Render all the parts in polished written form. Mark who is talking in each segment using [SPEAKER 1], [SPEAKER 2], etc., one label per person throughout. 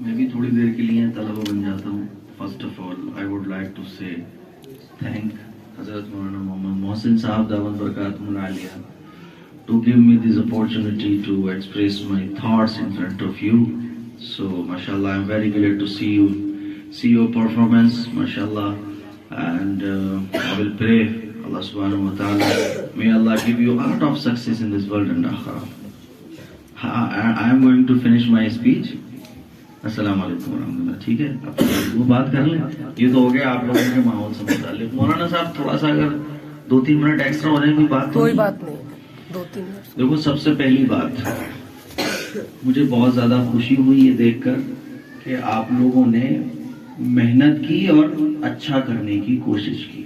[SPEAKER 1] میں بھی تھوڑی دیر کے لیے طلبہ بن جاتا ہوں. First of all I would like to say thank Hazrat Maulana Muhammad Mohsin صاحب دامت برکاتہم العالیہ to give me this opportunity to express my thoughts in front of you. So, mashallah, I'm very glad to see your performance, mashallah, and I will pray Allah subhanahu wa ta'ala, may Allah give you a lot of success in this world and akhirah. I am going to finish my speech. السلام علیکم ورحمۃ اللہ. ٹھیک ہے, اب وہ بات کر لیں. یہ تو ہو گیا آپ لوگوں کے ماحول سے متعلق. مولانا صاحب تھوڑا سا اگر 2-3 منٹ ایکسٹرا ہو جائے کوئی بات.
[SPEAKER 2] کوئی بات نہیں, 2-3 منٹ.
[SPEAKER 1] دیکھو, سب سے پہلی بات مجھے بہت زیادہ خوشی ہوئی یہ دیکھ کر کہ آپ لوگوں نے محنت کی اور اچھا کرنے کی کوشش کی.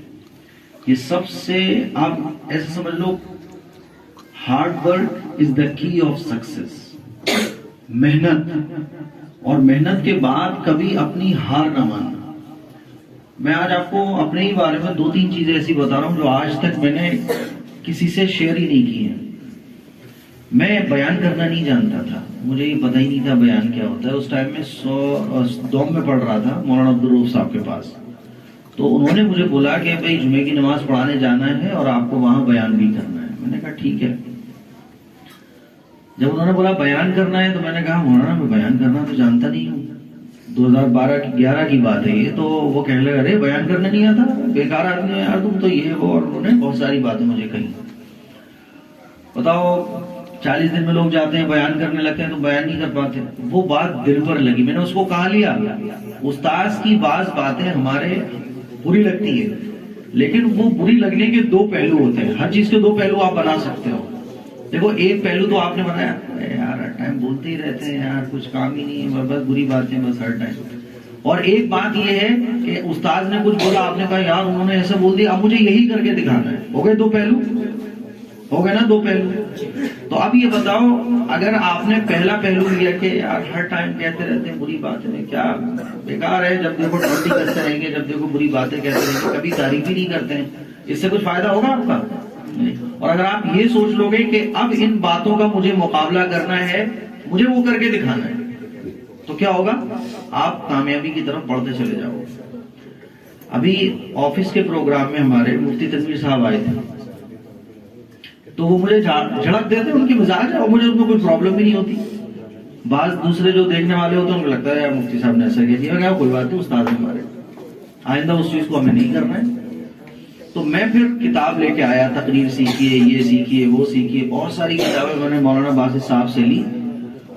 [SPEAKER 1] یہ سب سے, آپ ایسے سمجھ لو, ہارڈ ورک از دا کی آف سکسیس. محنت, اور محنت کے بعد کبھی اپنی ہار نہ ماننا. میں آج آپ کو اپنے ہی بارے میں 2-3 چیزیں ایسی بتا رہا ہوں جو آج تک میں نے کسی سے شیئر ہی نہیں کی ہیں. میں بیان کرنا نہیں جانتا تھا, مجھے یہ پتہ ہی نہیں تھا بیان کیا ہوتا ہے. اس ٹائم میں دوم میں پڑھ رہا تھا مولانا عبدالرؤف صاحب کے پاس. تو انہوں نے مجھے بولا کہ بھائی جمعے کی نماز پڑھانے جانا ہے اور آپ کو وہاں بیان بھی کرنا ہے. میں نے کہا ٹھیک ہے. جب انہوں نے بولا بیان کرنا ہے تو میں نے کہا مولانا میں بیان کرنا تو جانتا نہیں ہوں. 2012-11 کی بات ہے یہ. تو وہ کہنے لگا ارے بیان کرنا نہیں آتا, بیکار آدمی ہے یار تم تو, یہ وہ. اور انہوں نے بہت ساری باتیں مجھے کہی. بتاؤ, 40 دن میں لوگ جاتے ہیں بیان کرنے لگتے ہیں تو بیان نہیں کر پاتے. وہ بات دل پر لگی. میں نے اس کو کہا لیا, استاذ کی بعض باتیں ہمارے بری لگتی ہے, لیکن وہ بری لگنے کے 2 پہلو ہوتے ہیں. ہر چیز کے 2 پہلو آپ بنا سکتے ہو. دیکھو, ایک پہلو تو آپ نے بنایا یار ہر ٹائم بولتے ہی رہتے ہیں یار, کچھ کام ہی نہیں ہے, بس بری باتیں بس ہر ٹائم. اور ایک بات یہ ہے کہ استاذ نے کچھ بولا, آپ نے کہا یار انہوں نے ایسا بول دیا, اب مجھے یہی کر کے دکھانا ہے. ہو گئے 2 پہلو, ہو گئے نا 2 پہلو. تو اب یہ بتاؤ, اگر آپ نے پہلا پہلو لیا کہ یار ہر ٹائم کہتے رہتے ہیں بری باتیں, کیا بیکار ہے, جب دیکھو ٹوٹی کرتے رہیں گے, جب دیکھو بری باتیں کہتے رہیں گے, کبھی تعریف ہی نہیں کرتے ہیں, اس سے کچھ فائدہ ہوگا آپ کا؟ اور اگر آپ یہ سوچ لو گے کہ اب ان باتوں کا مجھے مقابلہ کرنا ہے, مجھے وہ کر کے دکھانا ہے, تو کیا ہوگا, آپ کامیابی کی طرف بڑھتے چلے جاؤ گے. ابھی آفس کے پروگرام میں ہمارے مفتی تنویر صاحب آئے تھے, تو وہ مجھے جھڑک دیتے, ان کی مزاج ہے, اور مجھے ان کو کوئی پرابلم بھی نہیں ہوتی. بعض دوسرے جو دیکھنے والے ہوتے ہیں ان کو لگتا ہے یار مفتی صاحب نے ایسا کیا دیا, کوئی بات نہیں, استاد ہے ہمارے, آئندہ اس چیز کو ہمیں نہیں کرنا ہے. تو میں پھر کتاب لے کے آیا, تقریر سیکھیے, یہ سیکھیے, وہ سیکھیے, بہت ساری کتابیں میں نے مولانا باسط صاحب سے لی.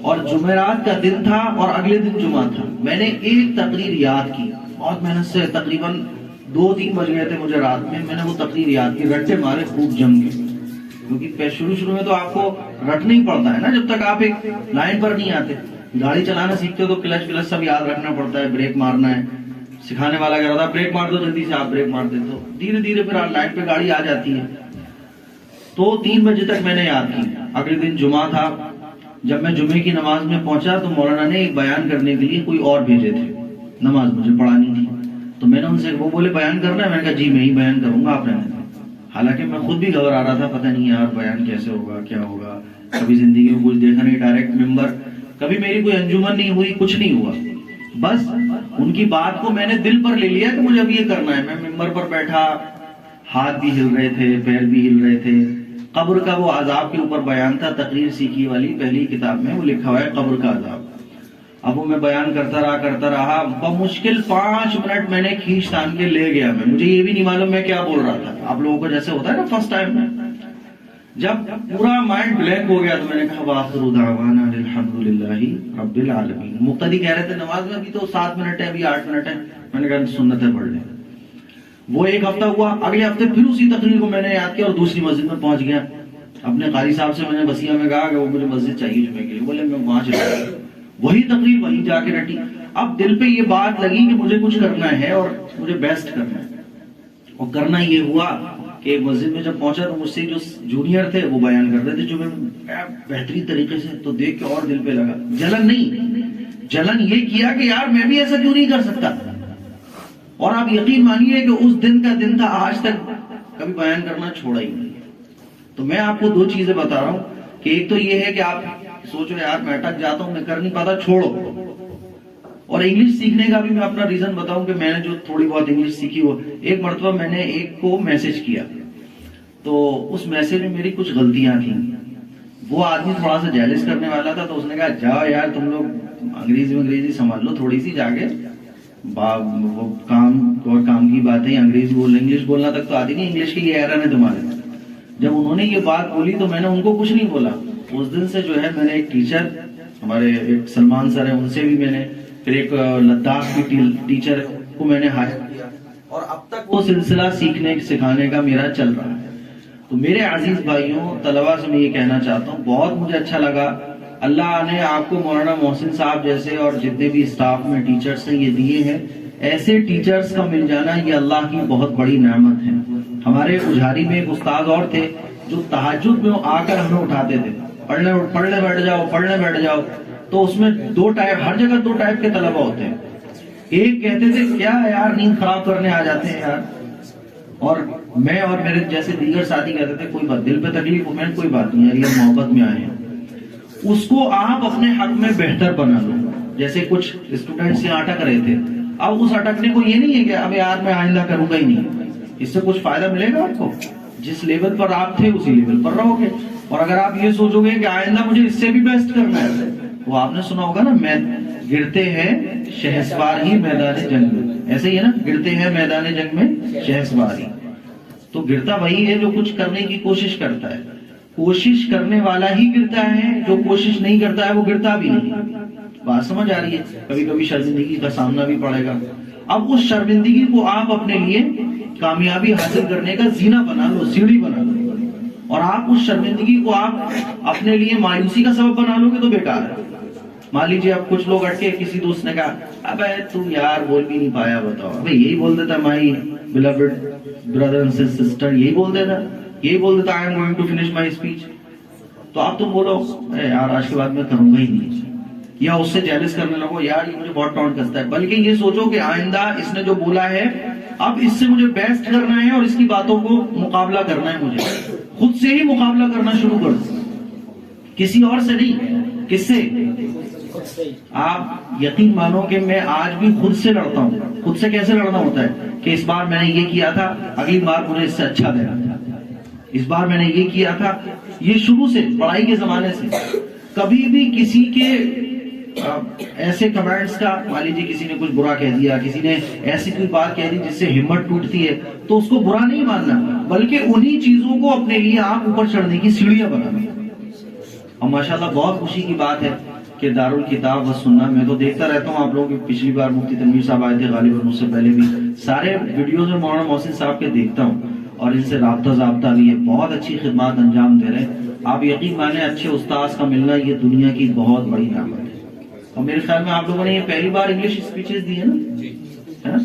[SPEAKER 1] اور جمعرات کا دن تھا اور اگلے دن جمعہ تھا. میں نے ایک تقریر یاد کی, بہت محنت سے, تقریباً 2-3 بج گئے تھے مجھے رات میں. میں نے وہ تقریر یاد کی, رٹے مارے خوب جم کے, کیونکہ شروع میں تو آپ کو رٹنا ہی پڑتا ہے نا, جب تک آپ ایک لائن پر نہیں آتے. گاڑی چلانا سیکھتے ہو تو کلچ ولچ سب یاد رکھنا پڑتا ہے, بریک مارنا ہے. سکھانے والا کہہ رہا تھا بریک مار دو جلدی سے, آپ بریک مار دیتے ہو, دھیرے دھیرے پھر لائن پہ گاڑی آ جاتی ہے. تو 3 بجے تک میں نے یاد کی. اگلے دن جمعہ تھا. جب میں جمعے کی نماز میں پہنچا تو مولانا نے ایک بیان کرنے کے لیے کوئی اور بھیجے تھے, نماز مجھے پڑھانی تھی. تو میں نے ان سے, وہ بولے بیان کرنا ہے, میں نے کہا جی میں ہی بیان کروں گا, آپ رہنے دیں. حالانکہ میں خود بھی گھبرا رہا تھا, پتہ نہیں یار بیان کیسے ہوگا, کیا ہوگا, کبھی زندگی میں کچھ دیکھا نہیں, ڈائریکٹ ممبر, کبھی میری کوئی انجمن نہیں ہوئی, کچھ نہیں ہوا. بس ان کی بات کو میں نے دل پر لے لیا کہ مجھے اب یہ کرنا ہے. میں ممبر پر بیٹھا, ہاتھ بھی ہل رہے تھے, پیر بھی ہل رہے تھے. قبر کا وہ عذاب کے اوپر بیان تھا, تقریر سیکھی والی پہلی کتاب میں وہ لکھا ہوا ہے قبر کا عذاب. اب وہ میں بیان کرتا رہا, بمشکل 5 منٹ میں نے کھینچ تان کے لے گیا. مجھے یہ بھی نہیں معلوم میں کیا بول رہا تھا. آپ لوگوں کو جیسے ہوتا ہے نا فرسٹ ٹائم میں, جب پورا مائنڈ بلینک ہو گیا تو میں نے کہا وآخر دعوانا الحمدللہ رب العالمین. مقتدی کہہ رہے تھے نماز میں ابھی تو 7 منٹ ہے, ابھی 8 منٹ ہے. میں نے کہا سنتیں پڑھ لیں. وہ 1 ہفتہ ہوا, اگلے ہفتے پھر اسی تقریر کو میں نے یاد کیا اور دوسری مسجد میں پہنچ گیا. اپنے قاری صاحب سے میں نے بسیہ میں کہا کہ وہ مجھے مسجد چاہیے جمعے کے لیے. بولے میں وہاں چلا گیا, وہی تقریر وہیں جا کے رٹی. اب دل پہ یہ بات لگی کہ مجھے کچھ کرنا ہے اور مجھے بیسٹ کرنا ہے. اور کرنا یہ ہوا کہ مسجد میں جب پہنچا تو مجھ سے جو جونیئر تھے وہ بیان کر رہے تھے جو میں بہترین طریقے سے, تو دیکھ کے اور دل پہ لگا. جلن نہیں, جلن یہ کیا کہ یار میں بھی ایسا کیوں نہیں کر سکتا. اور آپ یقین مانیے کہ اس دن کا دن تھا, آج تک کبھی بیان کرنا چھوڑا ہی نہیں. تو میں آپ کو 2 چیزیں بتا رہا ہوں کہ ایک تو یہ ہے کہ آپ سوچو یار میں اٹک جاتا ہوں, میں کر نہیں پاتا, چھوڑو. اور انگلش سیکھنے کا بھی میں اپنا ریزن بتاؤں کہ میں نے جو تھوڑی بہت انگلش سیکھی ہو، ایک مرتبہ میں نے ایک کو میسج کیا تو اس میسج میں میری کچھ غلطیاں تھیں. وہ آدمی تھوڑا سا جیلس کرنے والا تھا، تو اس نے کہا جاؤ یار تم لوگ انگریزی سنبھال لو تھوڑی سی، جا کے وہ کام کی باتیں انگریزی بول، انگلش بولنا تک تو آتی نہیں، انگلش کی یہ ایرر ہے تمہارے. جب انہوں نے یہ بات بولی تو میں نے ان کو کچھ نہیں بولا. اس دن سے جو ہے میں نے ایک ٹیچر ہمارے ایک سلمان سر ہیں، ان سے بھی میں نے، پھر ایک لداخ کی ٹیچر کو میں نے ہائر کیا، اور اب تک وہ سلسلہ سیکھنے سکھانے کا میرا چل رہا ہے. تو میرے عزیز بھائیوں، طلباء سے میں یہ کہنا چاہتا ہوں، بہت مجھے اچھا لگا. اللہ نے آپ کو مولانا محسن صاحب جیسے اور جتنے بھی اسٹاف میں ٹیچرز ہیں یہ دیے ہیں. ایسے ٹیچرز کا مل جانا یہ اللہ کی بہت بڑی نعمت ہے. ہمارے اجھاری میں ایک استاد اور تھے جو تہجد میں آ کر ہمیں اٹھاتے تھے، پڑھنے بیٹھ جاؤ. تو اس میں دو ٹائپ، ہر جگہ دو ٹائپ کے طلبہ ہوتے ہیں. ایک کہتے تھے کیا یار نیند خراب کرنے آ جاتے ہیں یار، اور میں اور میرے جیسے دیگر ساتھی کہتے تھے کوئی بات، دل پہ تکلیف ہو، میں کوئی بات نہیں یار، یہ محبت میں آئے ہیں. اس کو آپ اپنے حق میں بہتر بنا لو. جیسے کچھ اسٹوڈنٹس یہاں اٹک رہے تھے، اب اس اٹکنے کو یہ نہیں ہے کہ اب یار میں آئندہ کروں گا ہی نہیں. اس سے کچھ فائدہ ملے گا آپ کو؟ جس لیول پر آپ تھے اسی لیول پر رہو گے. اور اگر آپ یہ سوچو گے کہ آئندہ مجھے اس سے بھی بیسٹ کرنا ہے، وہ آپ نے سنا ہوگا نا، میں گرتے ہیں شہسوار ہی میدان جنگ میں، ایسے ہی ہے نا، گرتے ہیں میدان جنگ میں شہسوار ہی. تو گرتا وہی ہے جو کچھ کرنے کی کوشش کرتا ہے. کوشش کرنے والا ہی گرتا ہے، جو کوشش نہیں کرتا ہے وہ گرتا بھی نہیں. بات سمجھ آ رہی ہے؟ کبھی کبھی شرمندگی کا سامنا بھی پڑے گا. اب اس شرمندگی کو آپ اپنے لیے کامیابی حاصل کرنے کا زینہ بنا لو، سیڑھی بنا لو. اور آپ اس شرمندگی کو آپ اپنے لیے مایوسی کا سبب بنا لو گے تو بیکار ہے. مان لیجیے اب کچھ لوگ اٹکے، کسی دوست نے کہا ابے تم یار بول بھی نہیں پایا، بتاؤ. ابے یہی بول دیتا مائی beloved brother and sister، یہی بول دیتا I am going to finish my speech. تو آپ تم بولو یار آج کے بعد میں کروں گا ہی نہیں، یا اس سے جیلس کرنے لگو یار یہ مجھے بہت ٹونٹ کرتا ہے. بلکہ یہ سوچو کہ آئندہ اس نے جو بولا ہے اب اس سے مجھے بیسٹ کرنا ہے اور اس کی باتوں کو مقابلہ کرنا ہے. مجھے خود سے ہی مقابلہ کرنا شروع کر دو، کسی اور سے نہیں. کس سے؟ آپ یقین مانو کہ میں آج بھی خود سے لڑتا ہوں. خود سے کیسے لڑنا ہوتا ہے کہ اس بار میں نے یہ کیا تھا، اگلی بار مجھے اس سے اچھا دینا، اس بار میں نے یہ کیا تھا. یہ شروع سے پڑھائی کے زمانے سے کبھی بھی کسی کے ایسے کمنٹس کا، مان لیجیے کسی نے کچھ برا کہہ دیا، کسی نے ایسی کوئی بات کہہ دی جس سے ہمت ٹوٹتی ہے، تو اس کو برا نہیں ماننا، بلکہ انہی چیزوں کو اپنے لیے آپ اوپر چڑھنے کی سیڑھیاں بنانا. اور ماشاءاللہ بہت خوشی کی بات ہے کہ دارالکتاب و سنہ، میں تو دیکھتا رہتا ہوں آپ لوگوں کی، پچھلی بار مفتی تنویر صاحب آئے تھے غالباً، اس سے پہلے بھی سارے ویڈیوز میں مولانا محسن صاحب کے دیکھتا ہوں، اور ان سے رابطہ ضابطہ بھی ہے. بہت اچھی خدمات انجام دے رہے ہیں. آپ یقین مانیں اچھے استاذ کا ملنا یہ دنیا کی بہت بڑی نعمت ہے. اور میرے خیال میں آپ لوگوں نے یہ پہلی بار انگلش اسپیچز دی ہے نا؟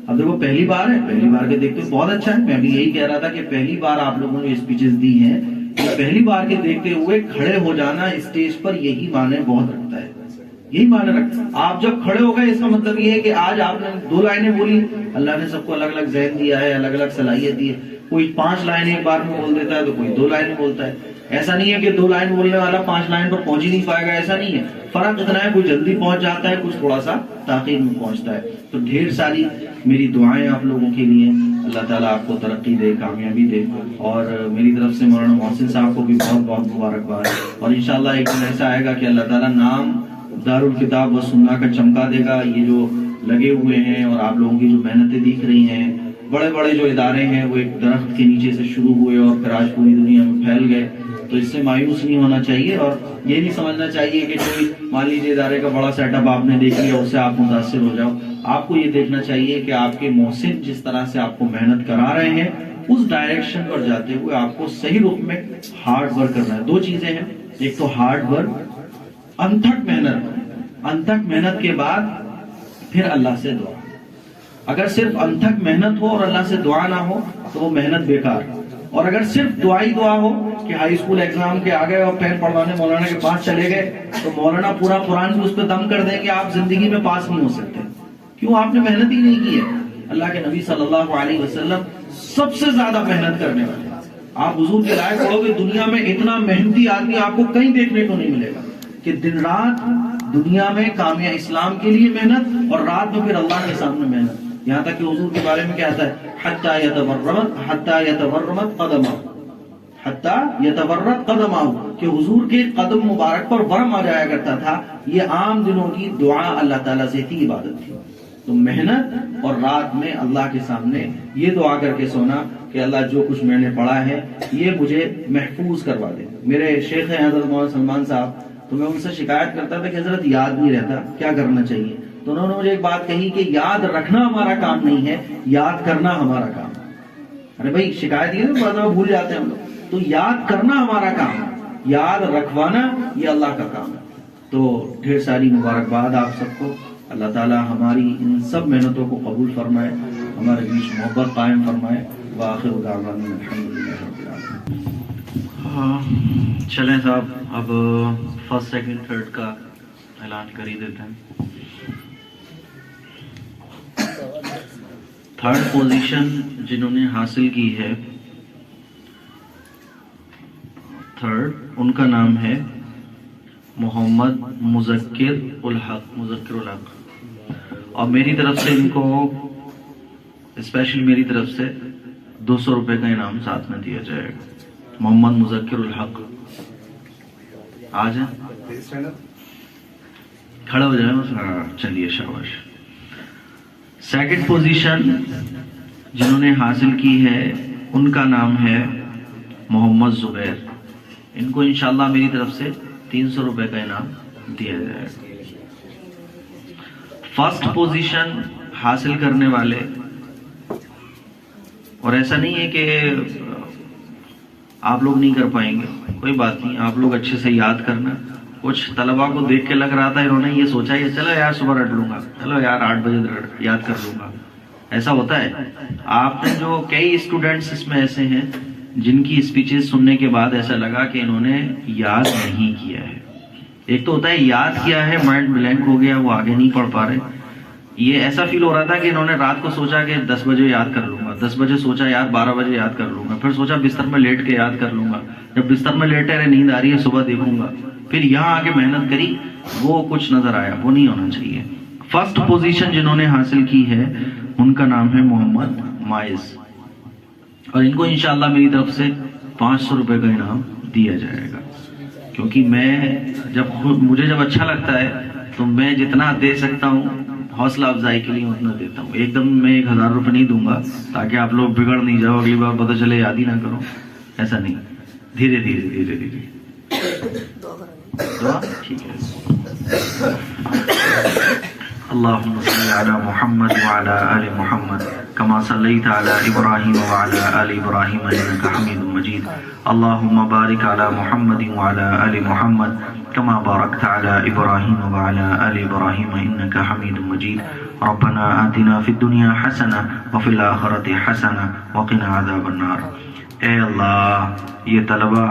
[SPEAKER 1] اب دیکھو پہلی بار ہے، پہلی بار کے دیکھتے بہت اچھا ہے. میں بھی یہی کہہ رہا تھا کہ پہلی بار آپ لوگوں نے اسپیچز دی ہیں، پہلی بار کے دیکھتے ہوئے کھڑے ہو جانا اسٹیج پر یہی معنی بہت رکھتا ہے، یہی معنی رکھتا ہے. آپ جب کھڑے ہو گئے اس کا مطلب یہ ہے کہ آج آپ نے 2 لائنیں بولی. اللہ نے سب کو الگ الگ ذہن دیا ہے، الگ الگ صلاحیت دی ہے. کوئی 5 لائنیں ایک بار میں بول دیتا ہے تو کوئی 2 لائنیں بولتا ہے. ایسا نہیں ہے کہ 2 لائن بولنے والا 5 لائن پر پہنچ ہی نہیں پائے گا، ایسا نہیں ہے. فرق اتنا ہے، کوئی جلدی پہنچ جاتا ہے، کچھ تھوڑا سا تاخیر میں پہنچتا ہے. تو ڈھیر ساری میری دعائیں آپ لوگوں کے لیے. اللہ تعالیٰ آپ کو ترقی دے، کامیابی دے. اور میری طرف سے مولانا محسن صاحب کو بھی بہت بہت مبارکباد. اور انشاءاللہ ایک دن ایسا آئے گا کہ اللہ تعالیٰ نام دارالکتاب و سنہ کا چمکا دے گا. یہ جو لگے ہوئے ہیں اور آپ لوگوں کی جو محنتیں دکھ رہی ہیں، بڑے بڑے جو ادارے ہیں وہ ایک درخت کے نیچے سے شروع ہوئے اور پھر آج پوری دنیا میں پھیل گئے. تو اس سے مایوس نہیں ہونا چاہیے، اور یہ نہیں سمجھنا چاہیے کہ کوئی مان لیجیے ادارے کا بڑا سیٹ اپ آپ نے دیکھ لیا اس سے آپ متاثر ہو جاؤ. آپ کو یہ دیکھنا چاہیے کہ آپ کے محسن جس طرح سے آپ کو محنت کرا رہے ہیں اس ڈائریکشن پر جاتے ہوئے آپ کو صحیح رخ میں ہارڈ ورک کرنا ہے. 2 چیزیں ہیں، ایک تو ہارڈ ورک، انتھک محنت. انتھک محنت کے بعد پھر اللہ سے دعا. اگر صرف انتھک محنت ہو اور اللہ سے دعا نہ ہو تو وہ محنت بیکار. اور اگر صرف دعا ہی دعا ہو کہ ہائی اسکول ایگزام کے آگے اور پیر پڑھوانے مولانا کے پاس چلے گئے تو مولانا پورا قرآن بھی اس پہ دم کر دیں گے، آپ زندگی میں پاس نہیں ہو سکتے. کیوں؟ آپ نے محنت ہی نہیں کی ہے. اللہ کے نبی صلی اللہ علیہ وسلم سب سے زیادہ محنت کرنے والے. آپ حضور کے لائق پڑھو گے، دنیا میں اتنا محنتی آدمی آپ کو کہیں دیکھنے کو نہیں ملے گا کہ دن رات دنیا میں کامیاب اسلام کے لیے محنت اور رات میں پھر اللہ کے سامنے محنت. یہاں تک کہ حضور کے بارے میں کیا آتا ہے حتی یتورمت قدمہ، حتی یتورت قدمہ، کہ حضور کے قدم مبارک پر ورم آ جایا کرتا تھا. یہ عام دنوں کی دعا اللہ تعالیٰ سے تھی، عبادت تھی. تو محنت اور رات میں اللہ کے سامنے یہ دعا کر کے سونا کہ اللہ جو کچھ میں نے پڑھا ہے یہ مجھے محفوظ کروا دے. میرے شیخ ہیں حضرت مولانا سلمان صاحب، تو میں ان سے شکایت کرتا تھا کہ حضرت یاد نہیں رہتا، کیا کرنا چاہیے؟ تو انہوں نے مجھے ایک بات کہی کہ یاد رکھنا ہمارا کام نہیں ہے، یاد کرنا ہمارا کام ہے. ارے بھائی شکایت یہ بعد میں بھول جاتے ہیں ہم لوگ. تو یاد کرنا ہمارا کام ہے، یاد رکھوانا یہ اللہ کا کام ہے. تو ڈھیر ساری مبارکباد آپ سب کو. اللہ تعالی ہماری ان سب محنتوں کو قبول فرمائے، ہمارے بیچ محبت قائم فرمائے. وآخر دعوانا الحمدللہ رب العالمین. چلیں صاحب اب فرسٹ سیکنڈ تھرڈ کا اعلان کر ہی دیتے ہیں. تھرڈ پوزیشن جنہوں نے حاصل کی ہے، تھرڈ، ان کا نام ہے محمد مذکر الحق. اور میری طرف سے ان کو اسپیشل میری طرف سے 200 روپے کا انعام ساتھ میں دیا جائے گا. محمد مذکر الحق آ جائیں، کھڑے ہو جائیں. چلیے شاباش. سیکنڈ پوزیشن جنہوں نے حاصل کی ہے ان کا نام ہے محمد زبیر. ان کو انشاءاللہ میری طرف سے 300 روپے کا انعام دیا جائے گا. فرسٹ پوزیشن حاصل کرنے والے، اور ایسا نہیں ہے کہ آپ لوگ نہیں کر پائیں گے، کوئی بات نہیں، آپ لوگ اچھے سے یاد کرنا. کچھ طلباء کو دیکھ کے لگ رہا تھا انہوں نے یہ سوچا کہ چلو یار صبح رٹ لوں گا، چلو یار 8 بجے یاد کر لوں گا. ایسا ہوتا ہے. آپ نے جو کئی اسٹوڈنٹس اس میں ایسے ہیں جن کی اسپیچز سننے کے بعد ایسا لگا کہ انہوں نے یاد نہیں کیا ہے. ایک تو ہوتا ہے یاد کیا ہے مائنڈ بلینک ہو گیا، وہ آگے نہیں پڑھ پا رہے. یہ ایسا فیل ہو رہا تھا کہ انہوں نے رات کو سوچا کہ 10 بجے یاد کر لوں گا، 10 بجے سوچا یار 12 بجے یاد کر لوں گا، پھر سوچا بستر میں لیٹ کے یاد کر لوں گا، جب بستر میں لیٹے رہے نیند آ رہی ہے صبح دیکھوں گا، پھر یہاں آگے محنت کری وہ کچھ نظر آیا. وہ نہیں ہونا چاہیے. فرسٹ پوزیشن جنہوں نے حاصل کی ہے ان کا نام ہے محمد مائز، اور ان کو انشاءاللہ میری طرف سے 500 روپے کا انعام دیا جائے گا. کیونکہ میں مجھے جب اچھا لگتا ہے تو میں جتنا دے سکتا ہوں حوصلہ افزائی کے لیے اتنا دیتا ہوں. ایک دم میں 1000 روپے نہیں دوں گا تاکہ آپ لوگ بگڑ نہیں جاؤ، اگلی بار پتہ چلے یاد ہی نہ کرو. ایسا نہیں، دھیرے دھیرے دھیرے دھیرے دعا. ٹھیک ہے. اللهم صل على محمد وعلى آل محمد كما صليت على إبراهيم وعلى آل إبراهيم إنك حميد مجيد. اللهم بارك على محمد وعلى آل محمد كما باركت على إبراهيم وعلى آل إبراهيم إنك حميد مجيد. ربنا آتنا في الدنيا حسنة وفي الآخرة حسنة وقنا عذاب النار. اے اللہ یہ طلبہ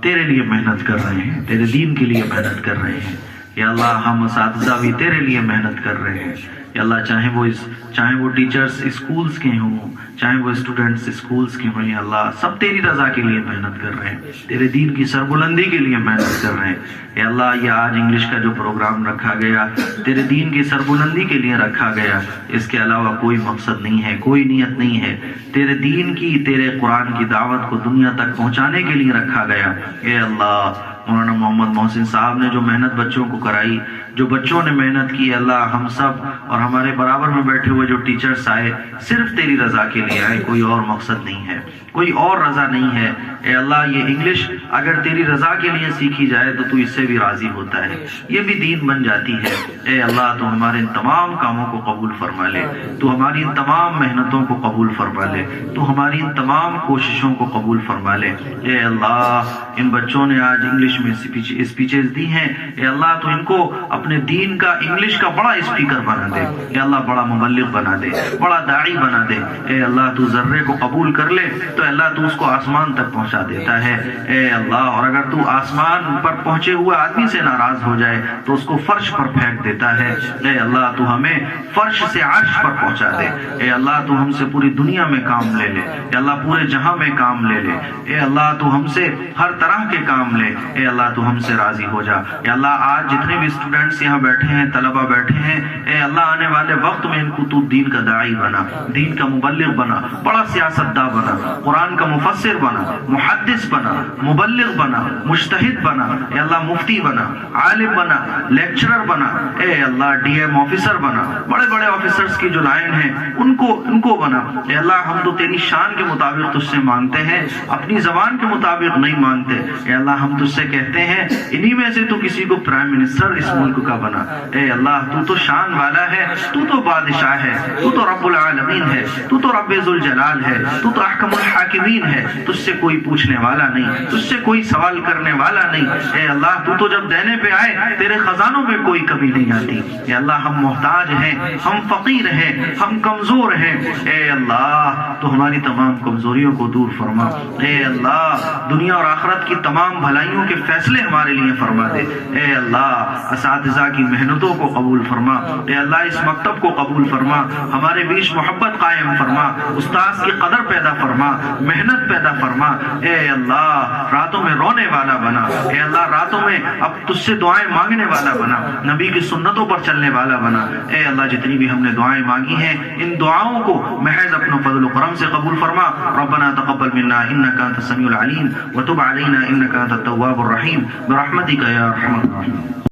[SPEAKER 1] تیرے لیے محنت کر رہے ہیں، تیرے دین کے لیے محنت کر رہے ہیں. یا اللہ ہم اساتذہ بھی تیرے لیے محنت کر رہے ہیں. یا اللہ چاہے وہ ٹیچرز اسکولز کے ہوں، چاہے وہ اسٹوڈنٹس اسکولز کے ہوں، یا اللہ سب تیری رضا کے لیے محنت کر رہے ہیں، تیرے دین کی سربلندی کے لیے محنت کر رہے ہیں. یا اللہ یہ آج انگلش کا جو پروگرام رکھا گیا تیرے دین کی سربلندی کے لیے رکھا گیا، اس کے علاوہ کوئی مقصد نہیں ہے، کوئی نیت نہیں ہے. تیرے دین کی، تیرے قرآن کی دعوت کو دنیا تک پہنچانے کے لیے رکھا گیا. اے اللہ مولانا محمد محسن صاحب نے جو محنت بچوں کو کرائی، جو بچوں نے محنت کی، اللہ ہم سب اور ہمارے برابر میں بیٹھے ہوئے جو ٹیچرز آئے صرف تیری رضا کے لیے آئے، کوئی اور مقصد نہیں ہے، کوئی اور رضا نہیں ہے. اے اللہ یہ انگلش اگر تیری رضا کے لیے سیکھی جائے تو تو اس سے بھی راضی ہوتا ہے، یہ بھی دین بن جاتی ہے. اے اللہ تو ہمارے ان تمام کاموں کو قبول فرما لے، تو ہماری ان تمام محنتوں کو قبول فرما لے، تو ہماری ان تمام کوششوں کو قبول فرما لے. اے اللہ ان بچوں نے آج انگلش میں اسپیچز دی ہیں، اے اللہ تو ان کو اپنے دین کا، انگلش کا بڑا اسپیکر بنا دے. اے اللہ بڑا مبلغ بنا دے، بڑا داعی بنا دے. اے اللہ تو ذرے کو قبول کر لے تو اللہ تو اس کو آسمان تک پہنچا دیتا ہے. اے اللہ اور اگر تو آسمان پر پہنچے ہوئے آدمی سے ناراض ہو جائے تو اس کو فرش پر پھینک دیتا ہے. اے اللہ تو ہمیں فرش سے عرش پر پہنچا دے. اے اللہ تو ہم سے پوری دنیا میں کام لے لے. اے اللہ پورے جہاں میں کام لے لے. اے اللہ تو ہم سے ہر طرح کے کام لے. اے اللہ تو ہم سے راضی ہو جا. اے اللہ آج جتنے بھی اسٹوڈنٹس شخص یہاں بیٹھے ہیں، طلبہ بیٹھے ہیں، اے اللہ آنے والے وقت میں ان کو تو دین کا داعی بنا، دین کا مبلغ بنا، بڑا سیاستداں بنا، قرآن کا مفسر بنا، محدث بنا، مبلغ بنا، مجتہد بنا، اے اللہ مفتی بنا، عالم بنا، لیکچرر بنا، اے اللہ ڈی ایم آفیسر بنا، بڑے بڑے آفیسرز کی جو لائن ہیں ان کو بنا، اے اللہ ہم تو تیری شان کے مطابق تجھ سے مانگتے ہیں، اپنی زبان کے مطابق نہیں مانگتے، اے اللہ ہم تجھ سے کہتے ہیں انہی میں سے تو کسی کو پرائم منسٹر اس ملک کا بنا، اے اللہ تو تو شان والا ہے، تو تو بادشاہ ہے، تو تو رب العالمین ہے، تو تو رب ذوالجلال ہے، تو تو احکم الحاکمین ہے، تجھ سے کوئی پوچھنے والا نہیں، تجھ سے کوئی سوال کرنے والا نہیں، اے اللہ تو تو جب دینے پہ آئے تیرے خزانوں میں کوئی کمی نہیں آتی، اے اللہ ہم محتاج ہیں، ہم فقیر ہیں، ہم کمزور ہیں، اے اللہ تو ہماری تمام کمزوریوں کو دور فرما، اے اللہ دنیا اور آخرت کی تمام بھلائیوں کے فیصلے ہمارے لیے فرما دے، اے اللہ اساتذہ کی محنتوں کو قبول فرما، اے اللہ اس مکتب کو قبول فرما، ہمارے بیچ محبت قائم فرما، استاذ کی قدر پیدا فرما، محنت پیدا فرما، اے اللہ راتوں میں رونے والا بنا، اے اللہ راتوں میں اب تجھ سے دعائیں مانگنے والا بنا، نبی کی سنتوں پر چلنے والا بنا، اے اللہ جتنی بھی ہم نے دعائیں مانگی ہیں ان دعاؤں کو محض اپنا فضل و کرم سے قبول فرما، ربنا تقبل منا انك انت السميع العليم وتب علينا انك انت التواب الرحيم برحمتك يا ارحم الراحمين.